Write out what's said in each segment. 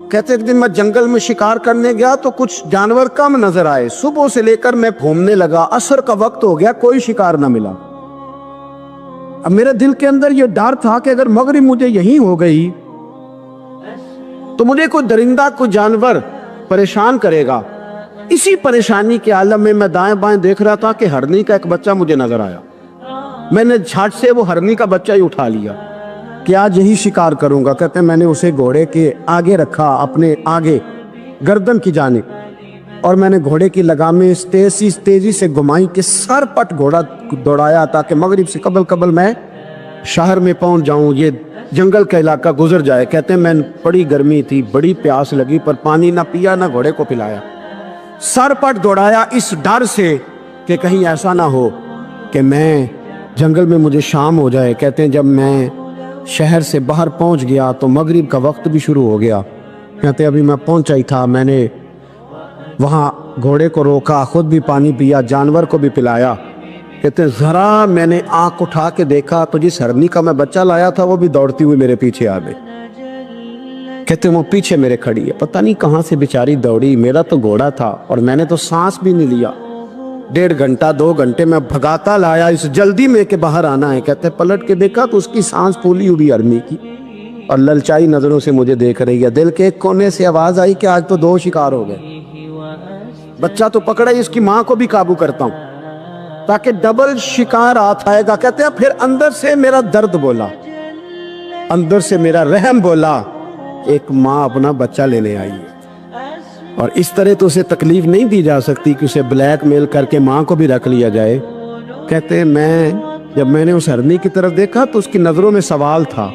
کہتے ایک دن میں جنگل میں شکار کرنے گیا تو کچھ جانور کم نظر آئے، صبح سے لے کر میں گھومنے لگا، عصر کا وقت ہو گیا، کوئی شکار نہ ملا۔ اب میرے دل کے اندر یہ ڈر تھا کہ اگر مغرب مجھے یہیں ہو گئی تو مجھے کوئی درندہ کوئی جانور پریشان کرے گا۔ اسی پریشانی کے عالم میں میں دائیں بائیں دیکھ رہا تھا کہ ہرنی کا ایک بچہ مجھے نظر آیا۔ میں نے جھٹ سے وہ ہرنی کا بچہ ہی اٹھا لیا کہ آج یہی شکار کروں گا۔ کہتے ہیں میں نے اسے گھوڑے کے آگے رکھا، اپنے آگے گردن کی جانب، اور میں نے گھوڑے کی لگامیں تیزی سے گھمائی کہ سر پٹ گھوڑا دوڑایا تاکہ مغرب سے قبل میں شہر میں پہنچ جاؤں، یہ جنگل کا علاقہ گزر جائے۔ کہتے ہیں میں بڑی گرمی تھی، بڑی پیاس لگی، پر پانی نہ پیا نہ گھوڑے کو پلایا، سر پٹ دوڑایا اس ڈر سے کہ کہیں ایسا نہ ہو کہ میں جنگل میں مجھے شام ہو جائے۔ کہتے ہیں جب میں شہر سے باہر پہنچ گیا تو مغرب کا وقت بھی شروع ہو گیا۔ کہتے ہیں ابھی میں پہنچا ہی تھا، میں نے وہاں گھوڑے کو روکا، خود بھی پانی پیا، جانور کو بھی پلایا۔ کہتے ہیں ذرا میں نے آنکھ اٹھا کے دیکھا تو جس ہرنی کا میں بچہ لایا تھا وہ بھی دوڑتی ہوئی میرے پیچھے آ گئی۔ کہتے ہیں وہ پیچھے میرے کھڑی ہے، پتہ نہیں کہاں سے بیچاری دوڑی، میرا تو گھوڑا تھا اور میں نے تو سانس بھی نہیں لیا۔ 1.5 گھنٹہ 2 گھنٹے میں بھگاتا لایا اس جلدی میں کہ باہر آنا ہے۔ کہتے ہیں پلٹ کے دیکھا تو اس کی سانس پھولی ہوئی ہرنی کی اور للچائی نظروں سے مجھے دیکھ رہی ہے۔ دل کے ایک کونے سے آواز آئی کہ آج تو 2 شکار ہو گئے۔ بچہ تو پکڑا ہی، اس کی ماں کو بھی قابو کرتا ہوں تاکہ ڈبل شکار ہاتھ آئے گا۔ کہتے ہیں پھر اندر سے میرا درد بولا، اندر سے میرا رحم بولا، ایک ماں اپنا بچہ لینے آئی ہے اور اس طرح تو اسے تکلیف نہیں دی جا سکتی کہ اسے بلیک میل کر کے ماں کو بھی رکھ لیا جائے۔ کہتے ہیں جب میں نے اس ہرنی کی طرف دیکھا تو اس کی نظروں میں سوال تھا،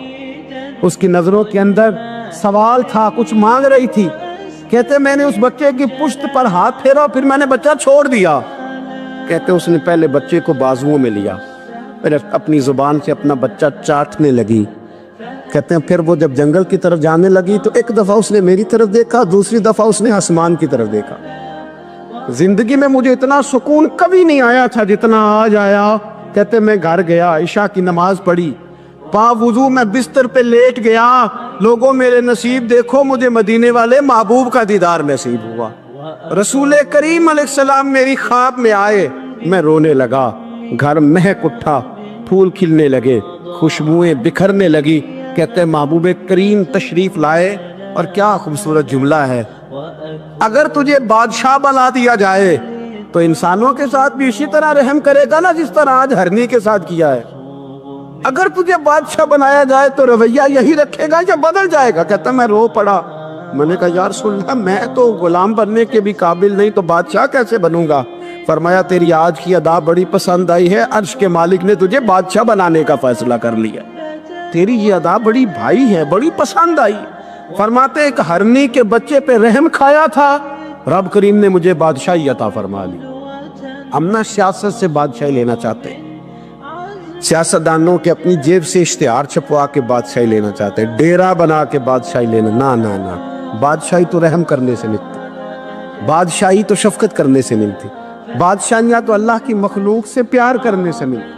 اس کی نظروں کے اندر سوال تھا، کچھ مانگ رہی تھی۔ کہتے ہیں میں نے اس بچے کی پشت پر ہاتھ پھیرا، پھر میں نے بچہ چھوڑ دیا۔ کہتے ہیں اس نے پہلے بچے کو بازوؤں میں لیا، پھر اپنی زبان سے اپنا بچہ چاٹنے لگی۔ کہتے ہیں پھر وہ جب جنگل کی طرف جانے لگی تو ایک دفعہ اس نے میری طرف دیکھا، دوسری دفعہ اس نے آسمان کی طرف دیکھا۔ زندگی میں مجھے اتنا سکون کبھی نہیں آیا تھا جتنا آج آیا۔ کہتے ہیں میں گھر گیا، عشاء کی نماز پڑھی، وضو میں بستر پہ لیٹ گیا، لوگوں میرے نصیب دیکھو، مجھے مدینے والے محبوب کا دیدار نصیب ہوا۔ رسول کریم علیہ السلام میری خواب میں آئے، میں رونے لگا، گھر مہک اٹھا، پھول کھلنے لگے، خوشبوئیں بکھرنے لگی۔ کہتے ہیں محبوب کریم تشریف لائے، اور کیا خوبصورت جملہ ہے، اگر تجھے بادشاہ بنا دیا جائے تو انسانوں کے ساتھ بھی اسی طرح رحم کرے گا نا جس طرح آج ہرنی کے ساتھ کیا ہے۔ اگر تجھے بادشاہ بنایا جائے تو رویہ یہی رکھے گا یا بدل جائے گا؟ کہتا میں رو پڑا، میں نے کہا یا رسول اللہ میں تو غلام بننے کے بھی قابل نہیں، تو بادشاہ کیسے بنوں گا؟ فرمایا تیری آج کی ادا بڑی پسند آئی ہے، عرش کے مالک نے تجھے بادشاہ بنانے کا فیصلہ کر لیا، تیری یہ ادا بڑی بھائی ہے، بڑی پسند آئی۔ فرماتے ایک ہرنی کے بچے پہ رحم کھایا تھا، رب کریم نے مجھے بادشاہی عطا فرما لی۔ ہم نہ سیاست سے بادشاہی لینا چاہتے، سیاستدانوں کے اپنی جیب سے اشتہار چھپوا کے بادشاہی لینا چاہتے، ڈیرا بنا کے بادشاہی لینا، نہ نہ نہ، بادشاہی تو رحم کرنے سے ملتی، بادشاہی تو شفقت کرنے سے ملتی، بادشاہیاں تو اللہ کی مخلوق سے پیار کرنے سے ملتی۔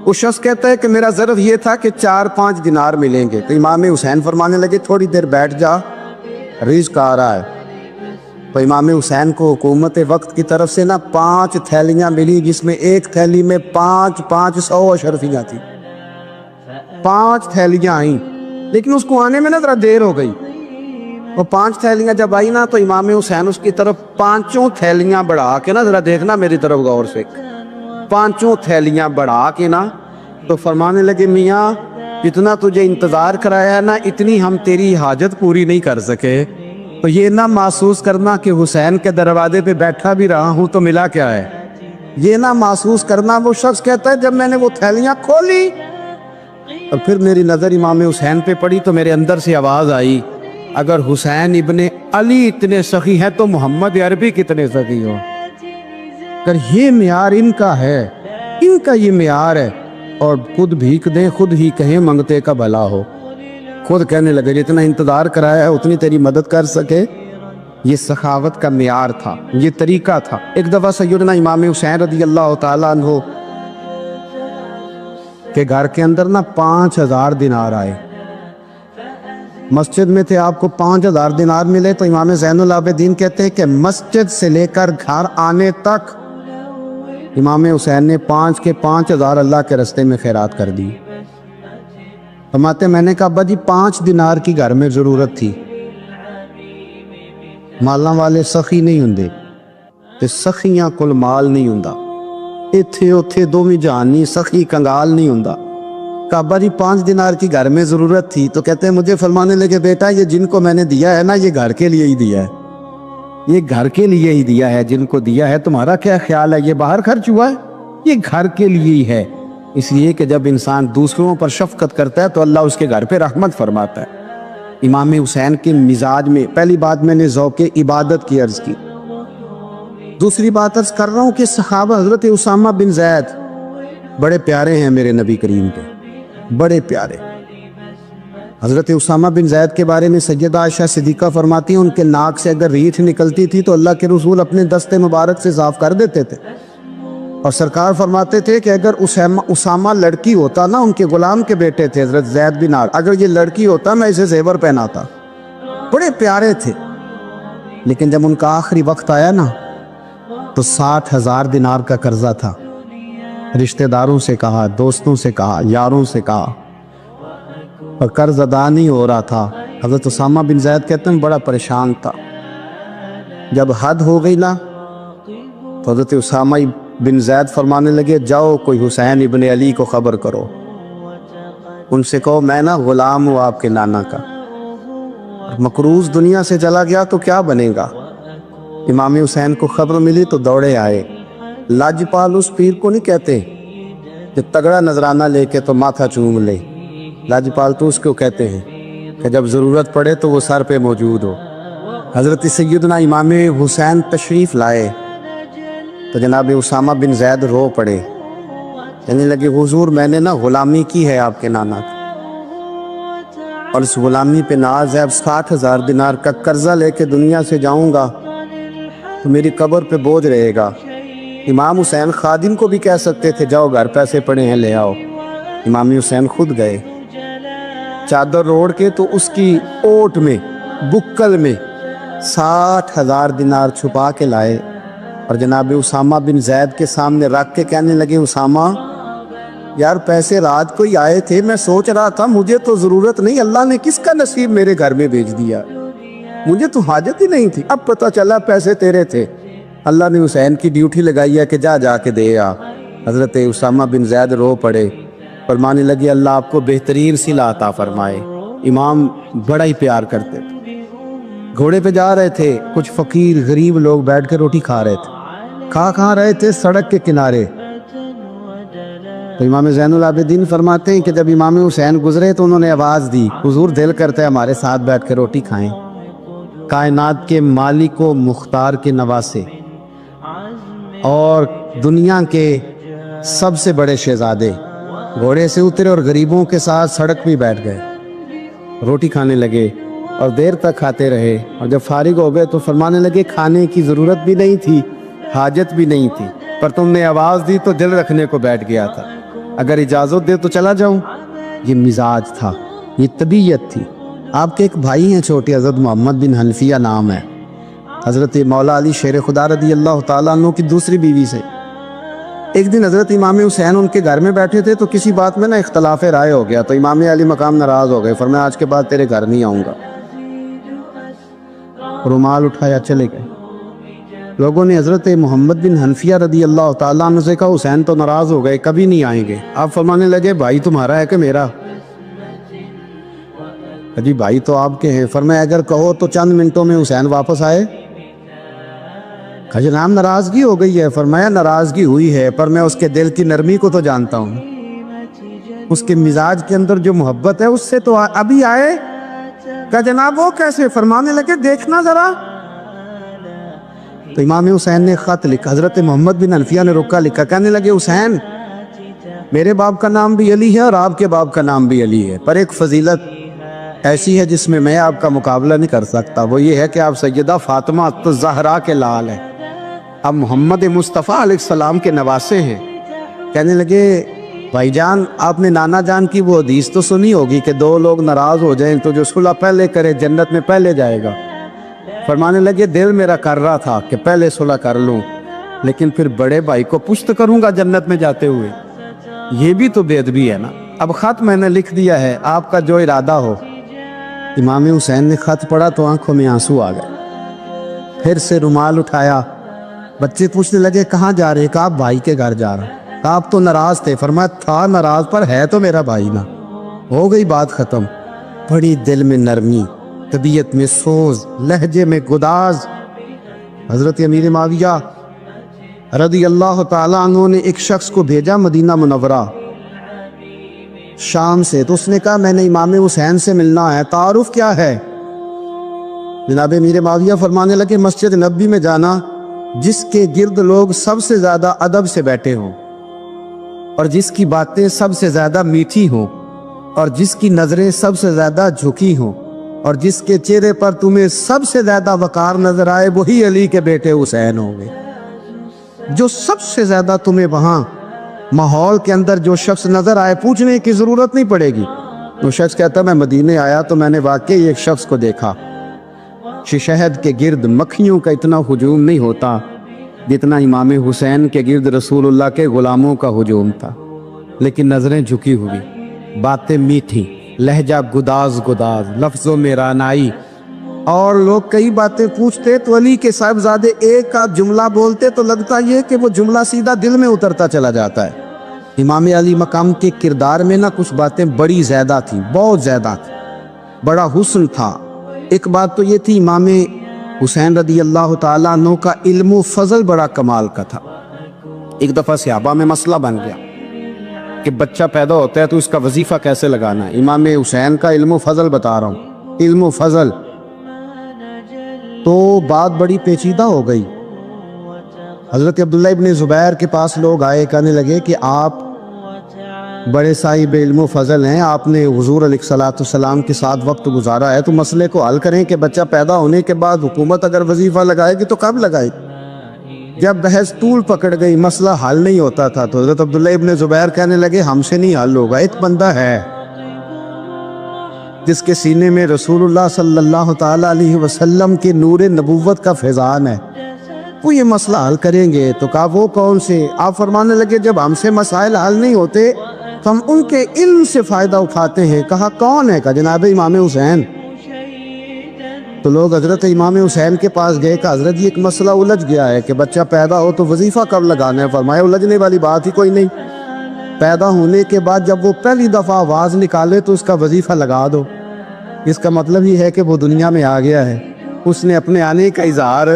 وہ شخص کہتا ہے کہ میرا ظرف یہ تھا کہ 4-5 دینار ملیں گے، تو امام حسین فرمانے لگے تھوڑی دیر بیٹھ جا، رزق آ رہا ہے۔ تو امام حسین کو حکومت وقت کی طرف سے 5 تھیلیاں ملی، جس میں ایک تھیلی میں 500 اشرفیاں تھی، 5 تھیلیاں آئیں، لیکن اس کو آنے میں ذرا دیر ہو گئی۔ وہ 5 تھیلیاں جب آئی تو امام حسین اس کی طرف 5 تھیلیاں بڑھا کے ذرا دیکھنا میری طرف غور سے، 5 تھیلیاں بڑھا کے تو فرمانے لگے میاں جتنا تجھے انتظار کرایا ہے اتنی ہم تیری حاجت پوری نہیں کر سکے، تو یہ نہ محسوس کرنا کہ حسین کے دروازے پہ بیٹھا بھی رہا ہوں تو ملا کیا ہے، یہ نہ محسوس کرنا۔ وہ شخص کہتا ہے جب میں نے وہ تھیلیاں کھولی اور پھر میری نظر امام حسین پہ پڑی تو میرے اندر سے آواز آئی، اگر حسین ابن علی اتنے سخی ہیں تو محمد عربی کتنے سخی ہو۔ اگر یہ معیار ان کا ہے، ان کا یہ معیار ہے، اور خود بھیک دیں خود ہی کہیں منگتے کا بھلا ہو، خود کہنے لگے جتنا انتظار کرایا ہے اتنی تیری مدد کر سکے، یہ سخاوت کا معیار تھا، یہ طریقہ تھا۔ ایک دفعہ سیدنا امام حسین رضی اللہ تعالیٰ عنہ کے گھر کے اندر 5000 دینار آئے، مسجد میں تھے، آپ کو 5000 دینار ملے تو امام زین العابدین کہتے ہیں کہ مسجد سے لے کر گھر آنے تک امام حسین نے 5 کے 5000 اللہ کے رستے میں خیرات کر دی۔ فرماتے میں نے کہا ابا جی 5 دینار کی گھر میں ضرورت تھی، مالاں والے سخی نہیں ہوندے تے سخیاں کل مال نہیں ہوندا، ایتھے اوتھے دوویں جہان نہیں، سخی کنگال نہیں ہوندا۔ کہا ابا جی 5 دینار کی گھر میں ضرورت تھی، تو کہتے ہیں مجھے فرمانے لگے بیٹا یہ جن کو میں نے دیا ہے نا یہ گھر کے لیے ہی دیا ہے، یہ گھر کے لیے ہی دیا ہے، جن کو دیا ہے تمہارا کیا خیال ہے یہ باہر خرچ ہوا ہے؟ یہ گھر کے لیے ہی ہے، اس لیے کہ جب انسان دوسروں پر شفقت کرتا ہے تو اللہ اس کے گھر پہ رحمت فرماتا ہے۔ امام حسین کے مزاج میں پہلی بات میں نے ذوق عبادت کی عرض کی، دوسری بات عرض کر رہا ہوں کہ صحابہ حضرت اسامہ بن زید بڑے پیارے ہیں میرے نبی کریم کے، بڑے پیارے۔ حضرت اسامہ بن زید کے بارے میں سیدہ عائشہ صدیقہ فرماتی ہیں ان کے ناک سے اگر ریٹھ نکلتی تھی تو اللہ کے رسول اپنے دست مبارک سے صاف کر دیتے تھے، اور سرکار فرماتے تھے کہ اگر اسامہ لڑکی ہوتا نا، ان کے غلام کے بیٹے تھے حضرت زید بن عامر، اگر یہ لڑکی ہوتا میں اسے زیور پہناتا۔ بڑے پیارے تھے، لیکن جب ان کا آخری وقت آیا نا تو 60,000 دینار کا قرضہ تھا، رشتہ داروں سے کہا، دوستوں سے کہا، یاروں سے کہا، اور قرض ادا نہیں ہو رہا تھا۔ حضرت اسامہ بن زید کہتے ہیں بڑا پریشان تھا۔ جب حد ہو گئی نا تو حضرت اسامہ بن زید فرمانے لگے جاؤ کوئی حسین ابن علی کو خبر کرو، ان سے کہو میں نا غلام ہوں آپ کے نانا کا، مقروض دنیا سے چلا گیا تو کیا بنے گا۔ امام حسین کو خبر ملی تو دوڑے آئے۔ لاجپال اس پیر کو نہیں کہتے کہ تگڑا نذرانہ لے کے تو ماتھا چوم لے، لاجپال تو اس کو کہتے ہیں کہ جب ضرورت پڑے تو وہ سر پہ موجود ہو۔ حضرت سیدنا امام حسین تشریف لائے تو جناب اسامہ بن زید رو پڑے، کہنے لگے حضور میں نے نا غلامی کی ہے آپ کے نانا کی، اور اس غلامی پہ ناز ہے، اب 60,000 دینار کا قرضہ لے کے دنیا سے جاؤں گا تو میری قبر پہ بوجھ رہے گا۔ امام حسین خادم کو بھی کہہ سکتے تھے جاؤ گھر پیسے پڑے ہیں لے آؤ، امام حسین خود گئے، چادر روڑ کے تو اس کی اوٹ میں بکل میں 60,000 دینار چھپا کے لائے، اور جناب اسامہ بن زید کے سامنے رکھ کے کہنے لگے اسامہ یار پیسے رات کو ہی آئے تھے، میں سوچ رہا تھا مجھے تو ضرورت نہیں، اللہ نے کس کا نصیب میرے گھر میں بھیج دیا، مجھے تو حاجت ہی نہیں تھی، اب پتہ چلا پیسے تیرے تھے، اللہ نے حسین کی ڈیوٹی لگائی ہے کہ جا کے دے آ۔ حضرت اسامہ بن زید رو پڑے، فرمانے لگے اللہ آپ کو بہترین صلہ عطا فرمائے۔ امام بڑا ہی پیار کرتے تھے، گھوڑے پہ جا رہے تھے، کچھ فقیر غریب لوگ بیٹھ کے روٹی کھا رہے تھے، کھا رہے تھے سڑک کے کنارے، تو امام زین العابدین فرماتے ہیں کہ جب امام حسین گزرے تو انہوں نے آواز دی حضور دل کرتا ہے ہمارے ساتھ بیٹھ کے روٹی کھائیں۔ کائنات کے مالک و مختار کے نواسے اور دنیا کے سب سے بڑے شہزادے گھوڑے سے اترے اور غریبوں کے ساتھ سڑک پہ بیٹھ گئے، روٹی کھانے لگے اور دیر تک کھاتے رہے، اور جب فارغ ہو گئے تو فرمانے لگے کھانے کی ضرورت بھی نہیں تھی، حاجت بھی نہیں تھی، پر تم نے آواز دی تو دل رکھنے کو بیٹھ گیا تھا، اگر اجازت دے تو چلا جاؤں۔ یہ مزاج تھا، یہ طبیعت تھی۔ آپ کے ایک بھائی ہیں چھوٹے حضرت محمد بن حنفیہ نام ہے، حضرت مولا علی شیر خدا رضی اللہ تعالیٰ عنہ کی دوسری بیوی سے۔ ایک دن حضرت امام حسین ان کے گھر میں بیٹھے تھے تو کسی بات میں نا اختلاف رائے ہو گیا، تو امام علی مقام ناراض ہو گئے، فرمایا آج کے بعد تیرے گھر نہیں آؤں گا، رومال اٹھایا چلے گئے۔ لوگوں نے حضرت محمد بن حنفیہ رضی اللہ تعالیٰ عنہ سے کہا حسین تو ناراض ہو گئے کبھی نہیں آئیں گے، آپ فرمانے لگے بھائی تمہارا ہے کہ میرا؟ جی بھائی تو آپ کے ہیں، فرمایا اگر کہو تو چند منٹوں میں حسین واپس آئے؟ جناب ناراضگی ہو گئی ہے، فرمایا ناراضگی ہوئی ہے پر میں اس کے دل کی نرمی کو تو جانتا ہوں، اس کے مزاج کے اندر جو محبت ہے اس سے تو ابھی آئے۔ کہا جناب وہ کیسے؟ فرمانے لگے دیکھنا ذرا، تو امام حسین نے خط لکھا، حضرت محمد بن حنفیہ نے رکا لکھا، کہنے لگے حسین میرے باپ کا نام بھی علی ہے اور آپ کے باپ کا نام بھی علی ہے، پر ایک فضیلت ایسی ہے جس میں میں آپ کا مقابلہ نہیں کر سکتا، وہ یہ ہے کہ آپ سیدہ فاطمہ الزہرا کے لال ہیں، آپ محمد مصطفیٰ علیہ السلام کے نواسے ہیں۔ کہنے لگے بھائی جان آپ نے نانا جان کی وہ حدیث تو سنی ہوگی کہ دو لوگ ناراض ہو جائیں تو جو صلح پہلے کرے جنت میں پہلے جائے گا۔ فرمانے لگے دل میرا کر رہا تھا کہ پہلے صلح کر لوں، لیکن پھر بڑے بھائی کو پشت کروں گا جنت میں جاتے ہوئے، یہ بھی تو بے ادبی ہے نا۔ اب خط میں نے لکھ دیا ہے، آپ کا جو ارادہ ہو۔ امام حسین نے خط پڑھا تو آنکھوں میں آنسو آ گئے، پھر سے رومال اٹھایا۔ بچے پوچھنے لگے کہاں جا رہے؟ کہا بھائی کے گھر جا رہا۔ کہا آپ تو ناراض تھے؟ فرمایا تھا ناراض، پر ہے تو میرا بھائی نا، ہو گئی بات ختم۔ بڑی دل میں نرمی، طبیعت میں سوز، لہجے میں گداز۔ حضرت امیر معاویہ رضی اللہ تعالیٰ عنہ نے ایک شخص کو بھیجا مدینہ منورہ شام سے، تو اس نے کہا میں نے امام حسین سے ملنا ہے، تعارف کیا ہے؟ جناب امیر معاویہ فرمانے لگے مسجد نبوی میں جانا جس کے گرد لوگ سب سے زیادہ ادب سے بیٹھے ہوں، اور جس کی باتیں سب سے زیادہ میٹھی ہوں، اور جس کی نظریں سب سے زیادہ جھکی ہوں، اور جس کے چہرے پر تمہیں سب سے زیادہ وقار نظر آئے، وہی علی کے بیٹے حسین ہوں گے۔ جو سب سے زیادہ تمہیں وہاں ماحول کے اندر جو شخص نظر آئے، پوچھنے کی ضرورت نہیں پڑے گی۔ وہ شخص کہتا میں مدینے آیا تو میں نے واقعی ایک شخص کو دیکھا، شہد کے گرد مکھیوں کا اتنا ہجوم نہیں ہوتا جتنا امام حسین کے گرد رسول اللہ کے غلاموں کا ہجوم تھا، لیکن نظریں جھکی ہوئی، باتیں میٹھی، لہجہ گداز گداز، لفظوں میں رانائی، اور لوگ کئی باتیں پوچھتے تو علی کے صاحبزادے ایک کا جملہ بولتے تو لگتا یہ کہ وہ جملہ سیدھا دل میں اترتا چلا جاتا ہے۔ امام علی مقام کے کردار میں نہ کچھ باتیں بڑی زیادہ تھیں، بہت زیادہ تھیں، بڑا حسن تھا۔ ایک بات تو یہ تھی امام حسین رضی اللہ تعالیٰ عنہ کا علم و فضل بڑا کمال کا تھا۔ ایک دفعہ صحابہ میں مسئلہ بن گیا کہ بچہ پیدا ہوتا ہے تو اس کا وظیفہ کیسے لگانا ہے۔ امام حسین کا علم و فضل بتا رہا ہوں، علم و فضل، تو بات بڑی پیچیدہ ہو گئی۔ حضرت عبداللہ ابن زبیر کے پاس لوگ آئے، کہنے لگے کہ آپ بڑے صاحب علم و فضل ہیں، آپ نے حضور علیہ الصلوۃ والسلام کے ساتھ وقت گزارا ہے، تو مسئلے کو حل کریں کہ بچہ پیدا ہونے کے بعد حکومت اگر وظیفہ لگائے گی تو کب لگائے گی؟ جب بحث طول پکڑ گئی، مسئلہ حل نہیں ہوتا تھا، تو حضرت عبداللہ ابن زبیر کہنے لگے ہم سے نہیں حل ہوگا، ایک بندہ ہے جس کے سینے میں رسول اللہ صلی اللہ تعالیٰ علیہ وسلم کے نور نبوت کا فیضان ہے، وہ یہ مسئلہ حل کریں گے۔ تو کہا وہ کون سے؟ آپ فرمانے لگے جب ہم سے مسائل حل نہیں ہوتے تو ہم ان کے علم سے فائدہ اٹھاتے ہیں۔ کہا کون ہے؟ کہا جناب امام حسین۔ تو لوگ حضرت امام حسین کے پاس گئے کہ حضرت یہ ایک مسئلہ الجھ گیا ہے کہ بچہ پیدا ہو تو وظیفہ کب لگانا ہے؟ فرمایا الجھنے والی بات ہی کوئی نہیں، پیدا ہونے کے بعد جب وہ پہلی دفعہ آواز نکالے تو اس کا وظیفہ لگا دو۔ اس کا مطلب ہی ہے کہ وہ دنیا میں آ گیا ہے، اس نے اپنے آنے کا اظہار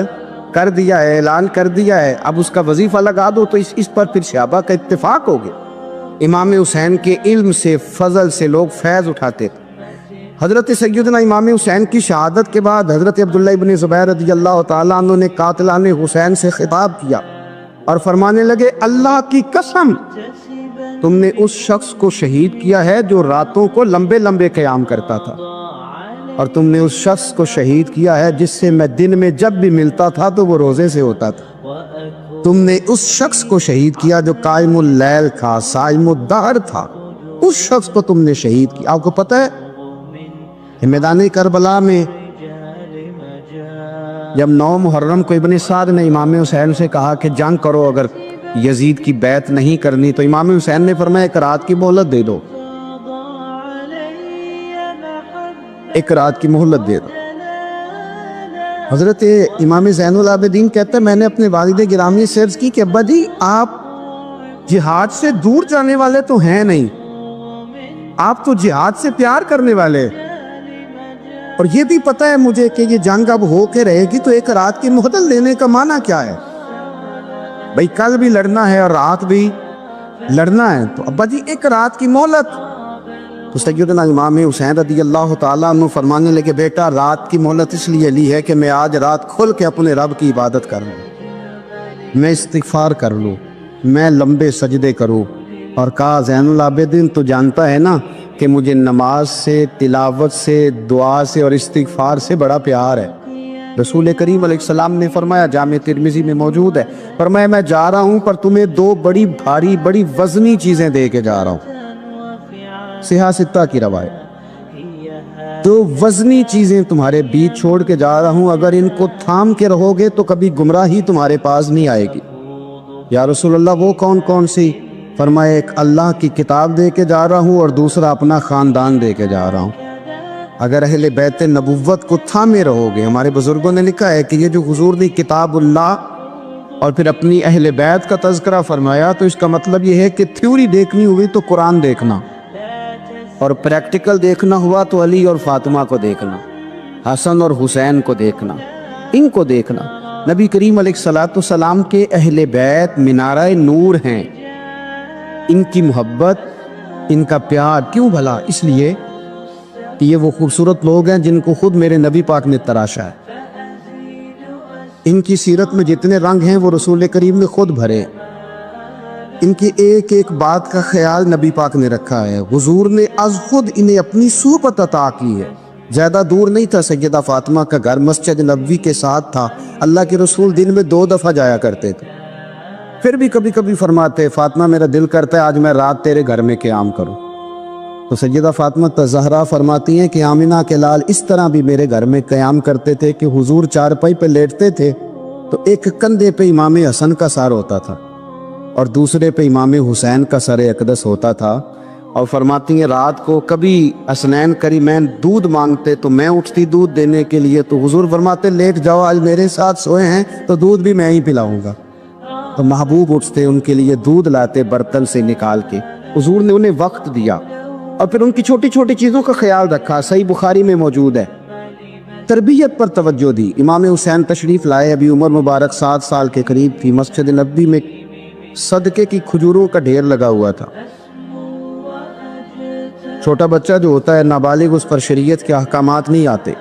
کر دیا ہے، اعلان کر دیا ہے، اب اس کا وظیفہ لگا دو۔ تو اس پر پھر صحابہ کا اتفاق ہو گیا۔ امام حسین کے علم سے، فضل سے لوگ فیض اٹھاتے تھے۔ حضرت سیدنا امام حسین کی شہادت کے بعد حضرت عبداللہ ابن زبیر رضی اللہ تعالیٰ عنہ نے قاتلان حسین سے خطاب کیا اور فرمانے لگے اللہ کی قسم تم نے اس شخص کو شہید کیا ہے جو راتوں کو لمبے لمبے قیام کرتا تھا، اور تم نے اس شخص کو شہید کیا ہے جس سے میں دن میں جب بھی ملتا تھا تو وہ روزے سے ہوتا تھا۔ تم نے اس شخص کو شہید کیا جو قائم اللیل تھا، صائم الدہر تھا، اس شخص کو تم نے شہید کیا۔ آپ کو پتہ ہے میدان کربلا میں جب 9 محرم کو ابن سعد نے امام حسین سے کہا کہ جنگ کرو، اگر یزید کی بیعت نہیں کرنی، تو امام حسین نے فرمایا ایک رات کی مہلت دے دو، ایک رات کی مہلت دے دو۔ حضرت امام زین العابدین کہتے ہیں میں نے اپنے والد گرامی سے عرض کی کہ ابا جی آپ جہاد سے دور جانے والے تو ہیں نہیں، آپ تو جہاد سے پیار کرنے والے، اور یہ بھی پتہ ہے مجھے کہ یہ جنگ اب ہو کے رہے گی، تو ایک رات کی مہلت لینے کا معنی کیا ہے؟ بھئی کل بھی لڑنا ہے اور رات بھی لڑنا ہے، تو ابا جی ایک رات کی مہلت۔ تو سیدنا امام حسین رضی اللہ تعالیٰ عنہ فرمانے لگے بیٹا رات کی مہلت اس لیے لی ہے کہ میں آج رات کھل کے اپنے رب کی عبادت کر لوں، میں استغفار کر لوں، میں لمبے سجدے کروں۔ اور کہا زین العابدین تو جانتا ہے نا کہ مجھے نماز سے، تلاوت سے، دعا سے اور استغفار سے بڑا پیار ہے، رسول کریم علیہ السلام نے فرمایا، جامع ترمذی میں موجود ہے، فرمایا میں جا رہا ہوں پر تمہیں دو بڑی بھاری بڑی وزنی چیزیں دے کے جا رہا ہوں، صحیح ستہ کی روایت، دو وزنی چیزیں تمہارے بیچ چھوڑ کے جا رہا ہوں، اگر ان کو تھام کے رہو گے تو کبھی گمراہی تمہارے پاس نہیں آئے گی۔ یا رسول اللہ وہ کون کون سی؟ فرمایا ایک اللہ کی کتاب دے کے جا رہا ہوں اور دوسرا اپنا خاندان دے کے جا رہا ہوں۔ اگر اہل بیت نبوت کو تھامے رہو گے، ہمارے بزرگوں نے لکھا ہے کہ یہ جو حضور نے کتاب اللہ اور پھر اپنی اہل بیت کا تذکرہ فرمایا، تو اس کا مطلب یہ ہے کہ تھیوری دیکھنی ہوئی تو قرآن دیکھنا، اور پریکٹیکل دیکھنا ہوا تو علی اور فاطمہ کو دیکھنا، حسن اور حسین کو دیکھنا، ان کو دیکھنا۔ نبی کریم علیہ الصلوۃ والسلام کے اہل بیت منارہ نور ہیں، ان کی محبت، ان کا پیار کیوں بھلا؟ اس لیے کہ یہ وہ خوبصورت لوگ ہیں جن کو خود میرے نبی پاک نے تراشا ہے۔ ان کی سیرت میں جتنے رنگ ہیں وہ رسول کریم نے خود بھرے، ان کی ایک ایک بات کا خیال نبی پاک نے رکھا ہے، حضور نے از خود انہیں اپنی صحبت عطا کی ہے۔ زیادہ دور نہیں تھا سیدہ فاطمہ کا گھر، مسجد نبوی کے ساتھ تھا، اللہ کے رسول دن میں 2 دفعہ جایا کرتے تھے، پھر بھی کبھی کبھی فرماتے فاطمہ میرا دل کرتا ہے آج میں رات تیرے گھر میں قیام کروں، تو سیدہ فاطمہ الزہرا فرماتی ہیں کہ آمنہ کے لال اس طرح بھی میرے گھر میں قیام کرتے تھے کہ حضور چارپائی پہ لیٹتے تھے تو ایک کندھے پہ امام حسن کا سر ہوتا تھا اور دوسرے پہ امام حسین کا سر اقدس ہوتا تھا، اور فرماتی ہیں رات کو کبھی حسنین کریمین دودھ مانگتے تو میں اٹھتی دودھ دینے کے لیے، تو حضور فرماتے لیٹ جاؤ آج میرے ساتھ سوئے ہیں تو دودھ بھی میں ہی پلاؤں گا، تو محبوب اٹھتے ان کے لیے دودھ لاتے برتن سے نکال کے، حضور نے انہیں وقت دیا اور پھر ان کی چھوٹی چھوٹی چیزوں کا خیال رکھا۔ صحیح بخاری میں موجود ہے، تربیت پر توجہ دی۔ امام حسین تشریف لائے، ابھی عمر مبارک 7 سال کے قریب تھی، مسجد نبوی میں صدقے کی کھجوروں کا ڈھیر لگا ہوا تھا۔ چھوٹا بچہ جو ہوتا ہے نابالغ، اس پر شریعت کے احکامات نہیں آتے،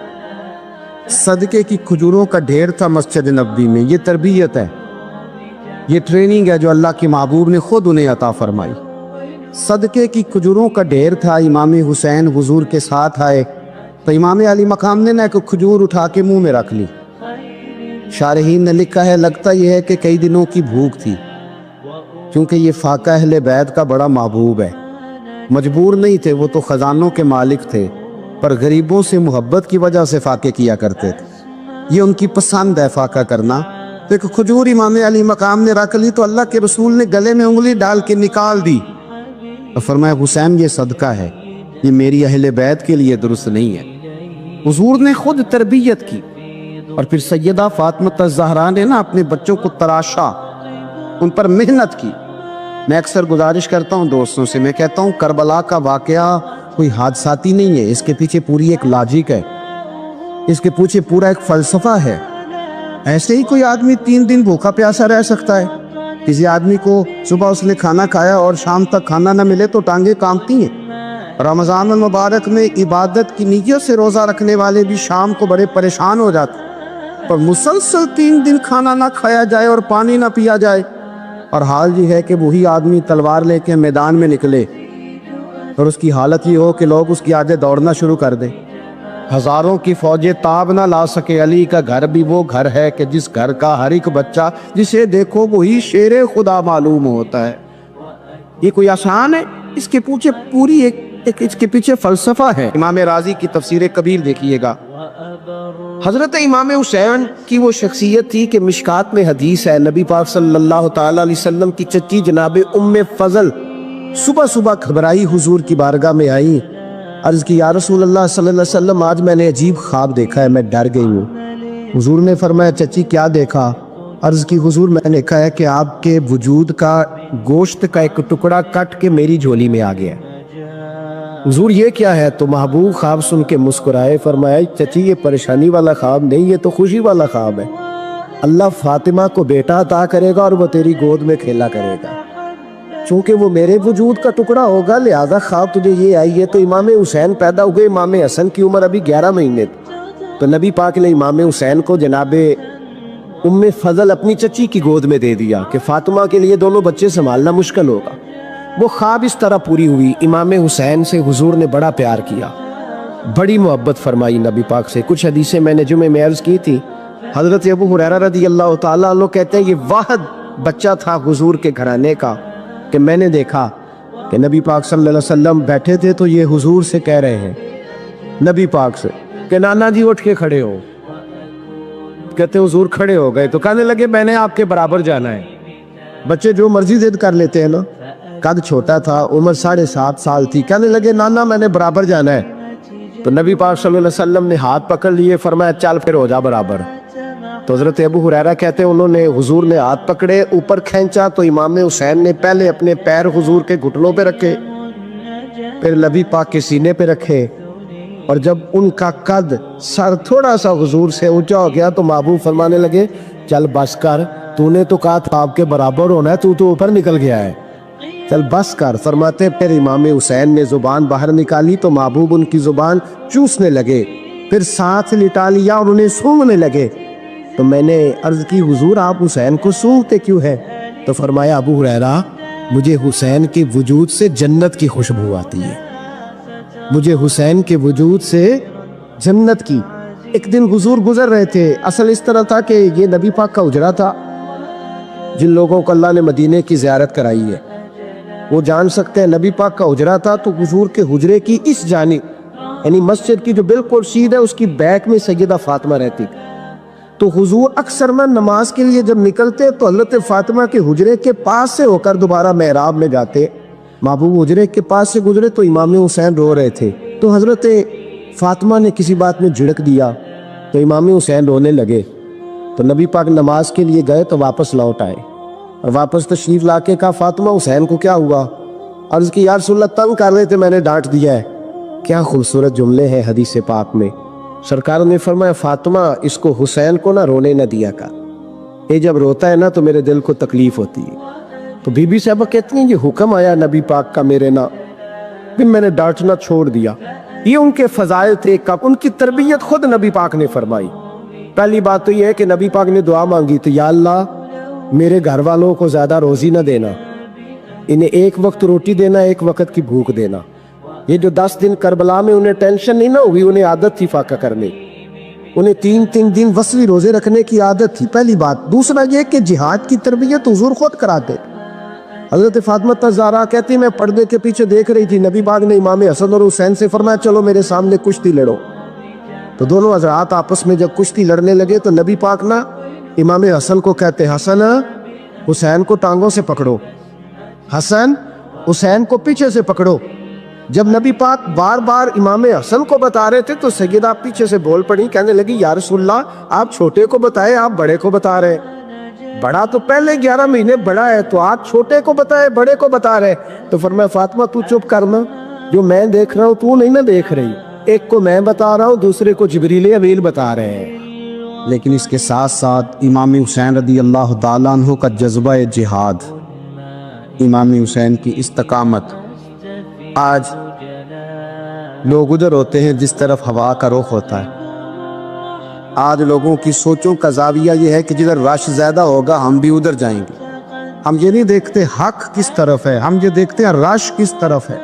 صدقے کی کھجوروں کا ڈھیر تھا مسجد نبوی میں۔ یہ تربیت ہے، یہ ٹریننگ ہے جو اللہ کے محبوب نے خود انہیں عطا فرمائی۔ صدقے کی کھجوروں کا ڈھیر تھا، امام حسین حضور کے ساتھ آئے تو امام علی مقام نے ایک کھجور اٹھا کے منہ میں رکھ لی۔ شارحین نے لکھا ہے لگتا یہ ہے کہ کئی دنوں کی بھوک تھی، کیونکہ یہ فاقہ اہل بیت کا بڑا محبوب ہے، مجبور نہیں تھے، وہ تو خزانوں کے مالک تھے، پر غریبوں سے محبت کی وجہ سے فاقے کیا کرتے تھے، یہ ان کی پسند ہے فاقہ کرنا۔ تو ایک کھجور امام علی مقام نے رکھ لی تو اللہ کے رسول نے گلے میں انگلی ڈال کے نکال دی، تو فرمایا حسین یہ صدقہ ہے، یہ میری اہل بیت کے لیے درست نہیں ہے۔ حضور نے خود تربیت کی، اور پھر سیدہ فاطمہ الزہرا نے اپنے بچوں کو تراشا، ان پر محنت کی۔ میں اکثر گزارش کرتا ہوں دوستوں سے، میں کہتا ہوں کربلا کا واقعہ کوئی حادثاتی نہیں ہے، اس کے پیچھے پوری ایک لاجک ہے، اس کے پیچھے پورا ایک فلسفہ ہے۔ ایسے ہی کوئی آدمی 3 دن بھوکا پیاسا رہ سکتا ہے؟ کسی آدمی کو صبح اس نے کھانا کھایا اور شام تک کھانا نہ ملے تو ٹانگیں کانپتی ہیں۔ رمضان المبارک میں عبادت کی نیت سے روزہ رکھنے والے بھی شام کو بڑے پریشان ہو جاتے ہیں، پر مسلسل 3 دن کھانا نہ کھایا جائے اور پانی نہ پیا جائے، اور حال یہ ہے کہ وہی آدمی تلوار لے کے میدان میں نکلے اور اس کی حالت یہ ہو کہ لوگ اس کی آگے دوڑنا شروع کر دیں، ہزاروں کی فوجیں تاب نہ لا سکے۔ علی کا گھر بھی وہ گھر ہے کہ جس گھر کا ہر ایک بچہ جسے دیکھو وہی شیر خدا معلوم ہوتا ہے۔ یہ کوئی آسان ہے؟ اس کے پیچھے پوری ایک اس کے پیچھے فلسفہ ہے۔ امام راضی کی تفسیر کبیر دیکھیے گا، حضرت امام حسین کی وہ شخصیت تھی کہ مشکات میں حدیث ہے، نبی پاک صلی اللہ تعالی علیہ وسلم کی چچی جناب ام فضل صبح صبح گھبرائی حضور کی بارگاہ میں آئی، عرض کی یا رسول اللہ صلی اللہ علیہ وسلم آج میں نے عجیب خواب دیکھا ہے، میں ڈر گئی ہوں۔ حضور نے فرمایا چچی کیا دیکھا؟ عرض کی حضور میں نے دیکھا ہے کہ آپ کے وجود کا گوشت کا ایک ٹکڑا کٹ کے میری جھولی میں آ گیا۔ حضور یہ کیا ہے؟ تو محبوب خواب سن کے مسکرائے، فرمایا چچی یہ پریشانی والا خواب نہیں، یہ تو خوشی والا خواب ہے، اللہ فاطمہ کو بیٹا عطا کرے گا اور وہ تیری گود میں کھیلا کرے گا، چونکہ وہ میرے وجود کا ٹکڑا ہوگا لہذا خواب تجھے یہ آئی ہے۔ تو امام حسین پیدا ہوئے، امام حسن کی عمر ابھی 11 مہینے تھی، تو نبی پاک نے امام حسین کو جناب ام فضل اپنی چچی کی گود میں دے دیا کہ فاطمہ کے لیے دونوں بچے سنبھالنا مشکل ہوگا۔ وہ خواب اس طرح پوری ہوئی۔ امام حسین سے حضور نے بڑا پیار کیا، بڑی محبت فرمائی نبی پاک سے۔ کچھ حدیثیں میں نے جمعے میں عرض کی تھی، حضرت ابو ہریرہ رضی اللہ تعالیٰ عنہ کہتے ہیں یہ واحد بچہ تھا حضور کے گھرانے کا کہ میں نے دیکھا کہ نبی پاک صلی اللہ علیہ وسلم بیٹھے تھے تو یہ حضور سے کہہ رہے ہیں، نبی پاک سے، کہ نانا جی اٹھ کے کھڑے ہو۔ کہتے حضور کھڑے ہو گئے تو کہنے لگے میں نے آپ کے برابر جانا ہے۔ بچے جو مرضی ضد کر لیتے ہیں نا، قد چھوٹا تھا، عمر 7.5 سال تھی، کہنے لگے نانا میں نے برابر جانا ہے۔ تو نبی پاک صلی اللہ علیہ وسلم نے ہاتھ پکڑ لیے، فرمایا چل پھر ہو جا برابر۔ تو حضرت ابو ہریرہ کہتے ہیں حضور نے ہاتھ پکڑے، اوپر کھینچا تو امام حسین نے پہلے اپنے پیر حضور کے گھٹنوں پہ رکھے، پھر نبی پاک کے سینے پہ رکھے، اور جب ان کا قد سر تھوڑا سا حضور سے اونچا ہو گیا تو محبوب فرمانے لگے چل بس کر، تو نے تو کہا تھا آپ کے برابر ہونا ہے، تو اوپر نکل گیا ہے، چل بس کر۔ فرماتے پھر امام حسین نے زبان باہر نکالی تو محبوب ان کی زبان چوسنے لگے، پھر ساتھ لٹا لیا اور انہیں سونگھنے لگے۔ تو میں نے عرض کی حضور آپ حسین کو سونگھتے کیوں ہے؟ تو فرمایا ابو ہریرہ مجھے حسین کے وجود سے جنت کی خوشبو آتی ہے، مجھے حسین کے وجود سے جنت کی۔ ایک دن حضور گزر رہے تھے، اصل اس طرح تھا کہ یہ نبی پاک کا حجرہ تھا، جن لوگوں کو اللہ نے مدینے کی زیارت کرائی ہے وہ جان سکتے ہیں، نبی پاک کا حجرہ تھا تو حضور کے حجرے کی اس جانب یعنی مسجد کی جو بالکل سیدھ ہے اس کی بیک میں سیدہ فاطمہ رہتی، تو حضور اکثر میں نماز کے لیے جب نکلتے تو حضرت فاطمہ کے حجرے کے پاس سے ہو کر دوبارہ محراب میں جاتے۔ محبوب حجرے کے پاس سے گزرے تو امام حسین رو رہے تھے، تو حضرت فاطمہ نے کسی بات میں جھڑک دیا تو امام حسین رونے لگے، تو نبی پاک نماز کے لیے گئے تو واپس لوٹ آئے، اور واپس تشریف لا کے کہا فاطمہ حسین کو کیا ہوا؟ عرض کی یا رسول اللہ تنگ کر رہے تھے میں نے ڈانٹ دیا ہے۔ کیا خوبصورت جملے ہیں حدیث پاک میں، سرکار نے فرمایا فاطمہ اس کو حسین کو نہ رونے نہ دیا کر، یہ جب روتا ہے نا تو میرے دل کو تکلیف ہوتی ہے۔ تو بی بی صاحبہ کہتی ہیں یہ حکم آیا نبی پاک کا میرے نا، پھر میں نے ڈانٹنا چھوڑ دیا۔ یہ ان کے فضائل تھے، ان کی تربیت خود نبی پاک نے فرمائی۔ پہلی بات تو یہ ہے کہ نبی پاک نے دعا مانگی تو یا اللہ میرے گھر والوں کو زیادہ روزی نہ دینا، انہیں ایک وقت روٹی دینا، ایک وقت کی بھوک دینا۔ یہ جو 10 دن کربلا میں انہیں ٹینشن نہیں نہ ہوئی، انہیں عادت تھی فاقہ کرنے، انہیں 3 دن وصلی روزے رکھنے کی عادت تھی، پہلی بات۔ دوسرا یہ کہ جہاد کی تربیت حضور خود کراتے۔ حضرت فاطمہ الزہرا کہتی میں پردے کے پیچھے دیکھ رہی تھی، نبی پاک نے امام حسن اور حسین سے فرمایا چلو میرے سامنے کشتی لڑو، تو دونوں حضرات آپس میں جب کشتی لڑنے لگے تو نبی پاک نا امام حسن کو کہتے حسن حسین کو ٹانگوں سے پکڑو، حسن حسین کو پیچھے سے پکڑو۔ جب نبی پاک بار بار امام حسن کو بتا رہے تھے تو سیدہ پیچھے سے بول پڑی، کہنے لگی یا رسول اللہ آپ چھوٹے کو بتائے آپ بڑے کو بتا رہے، بڑا تو پہلے 11 مہینے بڑا ہے تو آپ چھوٹے کو بتائے بڑے کو بتا رہے۔ تو فرمایا فاطمہ تو چپ کرنا، جو میں دیکھ رہا ہوں تو نہیں نہ دیکھ رہی، ایک کو میں بتا رہا ہوں دوسرے کو جبریل امین بتا رہے ہیں۔ لیکن اس کے ساتھ ساتھ امام حسین رضی اللہ تعالیٰ عنہ کا جذبہ جہاد، امام حسین کی استقامت، آج لوگ ادھر ہوتے ہیں جس طرف ہوا کا رخ ہوتا ہے۔ آج لوگوں کی سوچوں کا زاویہ یہ ہے کہ جدھر رش زیادہ ہوگا ہم بھی ادھر جائیں گے۔ ہم یہ نہیں دیکھتے حق کس طرف ہے، ہم یہ دیکھتے ہیں رش کس طرف ہے۔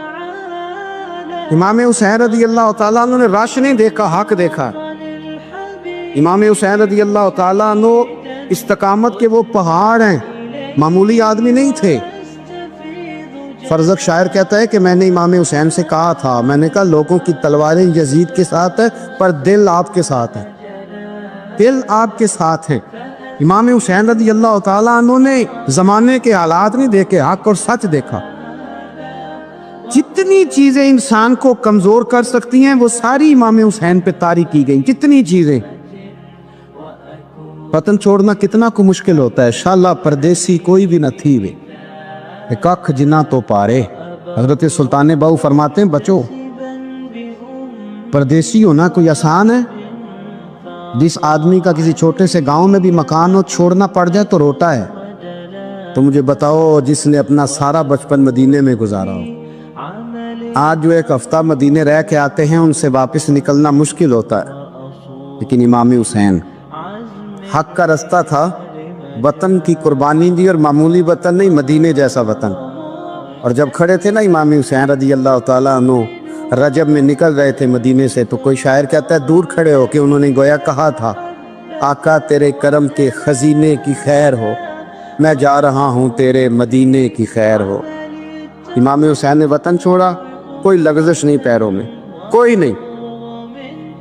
امام حسین رضی اللہ تعالیٰ عنہ نے رش نہیں دیکھا، حق دیکھا۔ امام حسین رضی اللہ تعالیٰ عنہ استقامت کے وہ پہاڑ ہیں، معمولی آدمی نہیں تھے۔ فرزق شاعر کہتا ہے کہ میں نے امام حسین سے کہا تھا، میں نے کہا لوگوں کی تلواریں یزید کے ساتھ ہے پر دل آپ کے ساتھ ہے، دل آپ کے ساتھ ہے۔ امام حسین رضی اللہ تعالیٰ عنہ نے زمانے کے حالات نہیں دیکھے، حق اور سچ دیکھا۔ جتنی چیزیں انسان کو کمزور کر سکتی ہیں وہ ساری امام حسین پہ طاری کی گئیں، جتنی چیزیں۔ وطن چھوڑنا کتنا کو مشکل ہوتا ہے، شالا پردیسی کوئی بھی نہ تھی وے کخ جنا تو پارے۔ حضرت سلطان باؤ فرماتے ہیں بچو پردیسی ہونا کوئی آسان ہے؟ جس آدمی کا کسی چھوٹے سے گاؤں میں بھی مکان ہو چھوڑنا پڑ جائے تو روتا ہے، تو مجھے بتاؤ جس نے اپنا سارا بچپن مدینے میں گزارا ہو، آج جو ایک ہفتہ مدینے رہ کے آتے ہیں ان سے واپس نکلنا مشکل ہوتا ہے۔ لیکن امام حسین حق کا رستہ تھا، وطن کی قربانی دی، اور معمولی وطن نہیں، مدینے جیسا وطن۔ اور جب کھڑے تھے نا امام حسین رضی اللہ تعالیٰ عنہ رجب میں نکل رہے تھے مدینے سے، تو کوئی شاعر کہتا ہے دور کھڑے ہو کے انہوں نے گویا کہا تھا آقا تیرے کرم کے خزینے کی خیر ہو، میں جا رہا ہوں تیرے مدینے کی خیر ہو۔ امام حسین نے وطن چھوڑا، کوئی لغزش نہیں پیروں میں، کوئی نہیں۔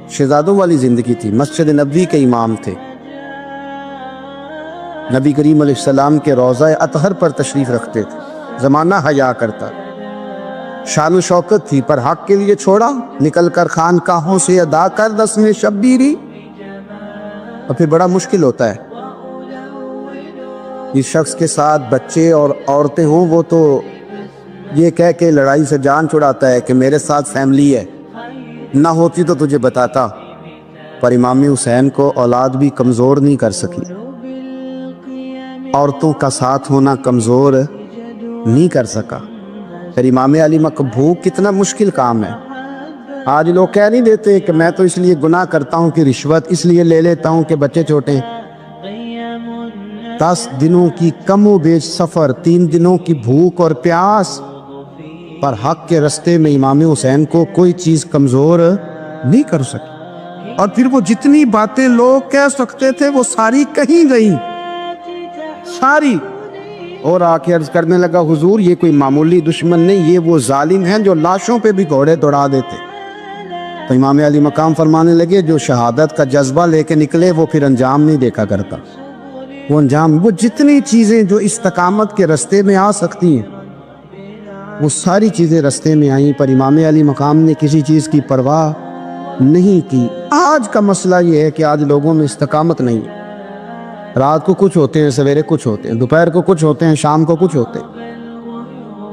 شہزادوں والی زندگی تھی، مسجد نبوی کے امام تھے، نبی کریم علیہ السلام کے روضہ اطہر پر تشریف رکھتے تھے، زمانہ حیا کرتا، شان و شوکت تھی، پر حق کے لیے چھوڑا، نکل کر خانقاہوں سے ادا کر رسم شبیری۔ اور پھر بڑا مشکل ہوتا ہے، اس شخص کے ساتھ بچے اور عورتیں ہوں، وہ تو یہ کہہ کے لڑائی سے جان چھڑاتا ہے کہ میرے ساتھ فیملی ہے، نہ ہوتی تو تجھے بتاتا۔ پر امام حسین کو اولاد بھی کمزور نہیں کر سکی، عورتوں کا ساتھ ہونا کمزور نہیں کر سکا۔ پھر امام علی مقبوق کتنا مشکل کام ہے۔ آج لوگ کہہ نہیں دیتے کہ میں تو اس لیے گناہ کرتا ہوں کہ رشوت اس لیے لے لیتا ہوں کہ بچے چھوٹے ہیں۔ 10 دنوں کی کم و بیش سفر، 3 دنوں کی بھوک اور پیاس، پر حق کے رستے میں امام حسین کو کوئی چیز کمزور نہیں کر سکی۔ اور پھر وہ جتنی باتیں لوگ کہہ سکتے تھے وہ ساری کہیں گئیں، ساری۔ اور آ کے عرض کرنے لگا، حضور یہ کوئی معمولی دشمن نہیں، یہ وہ ظالم ہیں جو لاشوں پہ بھی گھوڑے دوڑا دیتے۔ تو امام علی مقام فرمانے لگے، جو شہادت کا جذبہ لے کے نکلے وہ پھر انجام نہیں دیکھا کرتا۔ وہ انجام، وہ جتنی چیزیں جو استقامت کے رستے میں آ سکتی ہیں وہ ساری چیزیں رستے میں آئیں، پر امام علی مقام نے کسی چیز کی پرواہ نہیں کی۔ آج کا مسئلہ یہ ہے کہ آج لوگوں میں استقامت نہیں ہے، رات کو کچھ ہوتے ہیں، سویرے کچھ ہوتے ہیں، دوپہر کو کچھ ہوتے ہیں، شام کو کچھ ہوتے ہیں۔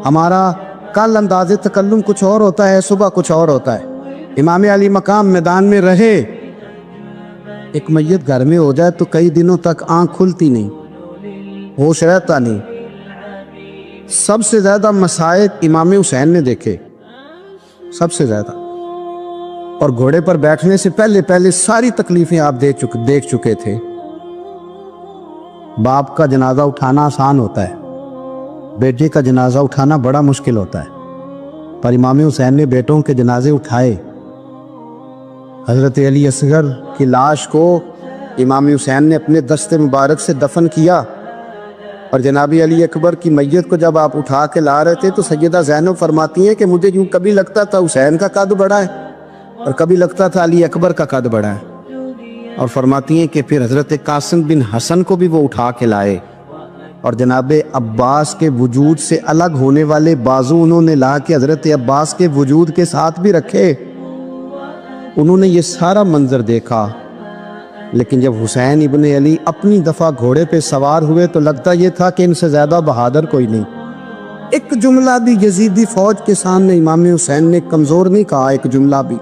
ہمارا کل انداز تکلم کچھ اور ہوتا ہے، صبح کچھ اور ہوتا ہے۔ امام علی مقام میدان میں رہے، ایک میت گھر میں ہو جائے تو کئی دنوں تک آنکھ کھلتی نہیں، ہوش رہتا نہیں۔ سب سے زیادہ مسائب امام حسین نے دیکھے، سب سے زیادہ، اور گھوڑے پر بیٹھنے سے پہلے ساری تکلیفیں آپ دیکھ چکے تھے۔ باپ کا جنازہ اٹھانا آسان ہوتا ہے، بیٹے کا جنازہ اٹھانا بڑا مشکل ہوتا ہے، پر امام حسین نے بیٹوں کے جنازے اٹھائے۔ حضرت علی اصغر کی لاش کو امام حسین نے اپنے دست مبارک سے دفن کیا، اور جناب علی اکبر کی میت کو جب آپ اٹھا کے لا رہے تھے تو سیدہ زینب فرماتی ہیں کہ مجھے یوں کبھی لگتا تھا حسین کا قد بڑا ہے اور کبھی لگتا تھا علی اکبر کا قد بڑا ہے، اور فرماتی ہیں کہ پھر حضرت قاسم بن حسن کو بھی وہ اٹھا کے لائے، اور جناب عباس کے وجود سے الگ ہونے والے بازو انہوں نے لا کے حضرت عباس کے وجود کے ساتھ بھی رکھے۔ انہوں نے یہ سارا منظر دیکھا، لیکن جب حسین ابن علی اپنی دفعہ گھوڑے پہ سوار ہوئے تو لگتا یہ تھا کہ ان سے زیادہ بہادر کوئی نہیں۔ ایک جملہ بھی یزیدی فوج کے سامنے امام حسین نے کمزور نہیں کہا، ایک جملہ بھی،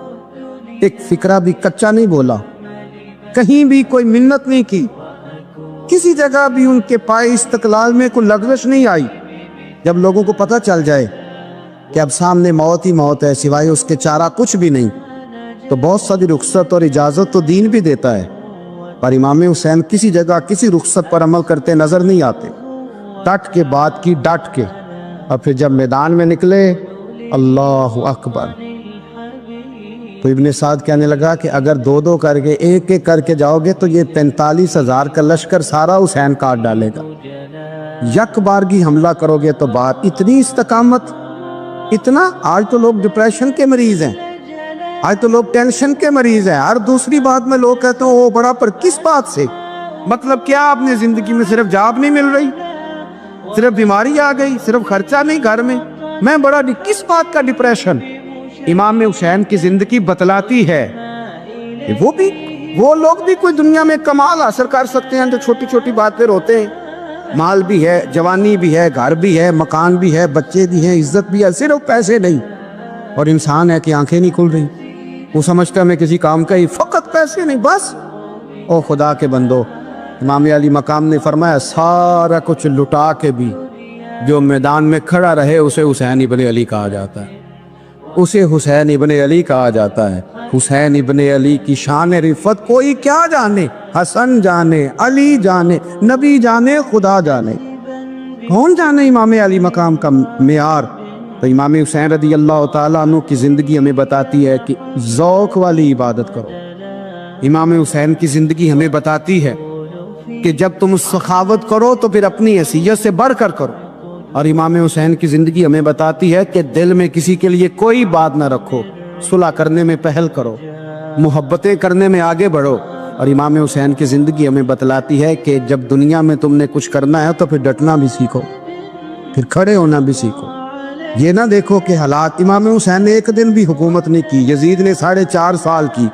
ایک فکرہ بھی کچا نہیں بولا، کہیں بھی کوئی منت نہیں کی، کسی جگہ بھی ان کے پائے استقلال میں کوئی لغزش نہیں آئی۔ جب لوگوں کو پتہ چل جائے کہ اب سامنے موت ہی موت ہے، سوائے اس کے چارہ کچھ بھی نہیں، تو بہت ساری رخصت اور اجازت تو دین بھی دیتا ہے، پر امام حسین کسی جگہ کسی رخصت پر عمل کرتے نظر نہیں آتے، ڈٹ کے بات کی، ڈٹ کے۔ اور پھر جب میدان میں نکلے، اللہ اکبر، تو ابن سعد کہنے لگا کہ اگر 2 کر کے ایک کر کے جاؤ گے تو یہ 45,000 کا لشکر سارا حسین کاٹ ڈالے گا، یک بارگی حملہ کرو گے تو بات۔ اتنی استقامت، اتنا۔ آج تو لوگ ڈپریشن کے مریض ہیں، آج تو لوگ ٹینشن کے مریض ہیں، ہر دوسری بات میں لوگ کہتے ہیں وہ بڑا، پر کس بات سے؟ مطلب کیا آپ نے زندگی میں صرف جاب نہیں مل رہی، صرف بیماری آ گئی، صرف خرچہ نہیں گھر میں بڑا، کس بات کا ڈپریشن؟ امام حسین کی زندگی بتلاتی ہے وہ لوگ بھی کوئی دنیا میں کمال حاصل کر سکتے ہیں جو چھوٹی چھوٹی بات پہ روتے ہیں۔ مال بھی ہے، جوانی بھی ہے، گھر بھی ہے، مکان بھی ہے، بچے بھی ہیں، عزت بھی ہے، صرف پیسے نہیں۔ اور انسان ہے کہ آنکھیں نہیں کھل رہی، وہ سمجھتا میں کسی کام کا ہی، فقط پیسے نہیں بس۔ او خدا کے بندو، امام علی مقام نے فرمایا سارا کچھ لٹا کے بھی جو میدان میں کھڑا رہے اسے حسین ابن علی کہا جاتا ہے، اسے حسین ابن علی کہا جاتا ہے۔ حسین ابن علی کی شان رفت کوئی کیا جانے، حسن جانے، علی جانے، نبی جانے، خدا جانے، کون جانے امام علی مقام کا معیار۔ تو امام حسین رضی اللہ تعالیٰ عنہ کی زندگی ہمیں بتاتی ہے کہ ذوق والی عبادت کرو، امام حسین کی زندگی ہمیں بتاتی ہے کہ جب تم سخاوت کرو تو پھر اپنی حیثیت سے بڑھ کر کرو، اور امام حسین کی زندگی ہمیں بتاتی ہے کہ دل میں کسی کے لیے کوئی بات نہ رکھو، صلح کرنے میں پہل کرو، محبتیں کرنے میں آگے بڑھو۔ اور امام حسین کی زندگی ہمیں بتلاتی ہے کہ جب دنیا میں تم نے کچھ کرنا ہے تو پھر ڈٹنا بھی سیکھو، پھر کھڑے ہونا بھی سیکھو۔ یہ نہ دیکھو کہ حالات، امام حسین نے ایک دن بھی حکومت نہیں کی، یزید نے 4.5 سال کی،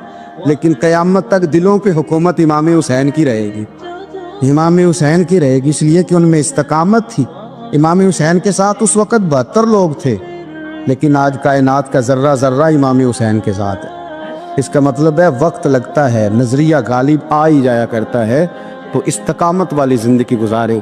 لیکن قیامت تک دلوں پہ حکومت امام حسین کی رہے گی، امام حسین کی رہے گی، اس لیے کہ ان میں استقامت تھی۔ امام حسین کے ساتھ اس وقت 72 لوگ تھے، لیکن آج کائنات کا ذرہ ذرہ امام حسین کے ساتھ ہے۔ اس کا مطلب ہے وقت لگتا ہے، نظریہ غالب آ ہی جایا کرتا ہے، تو استقامت والی زندگی گزارے۔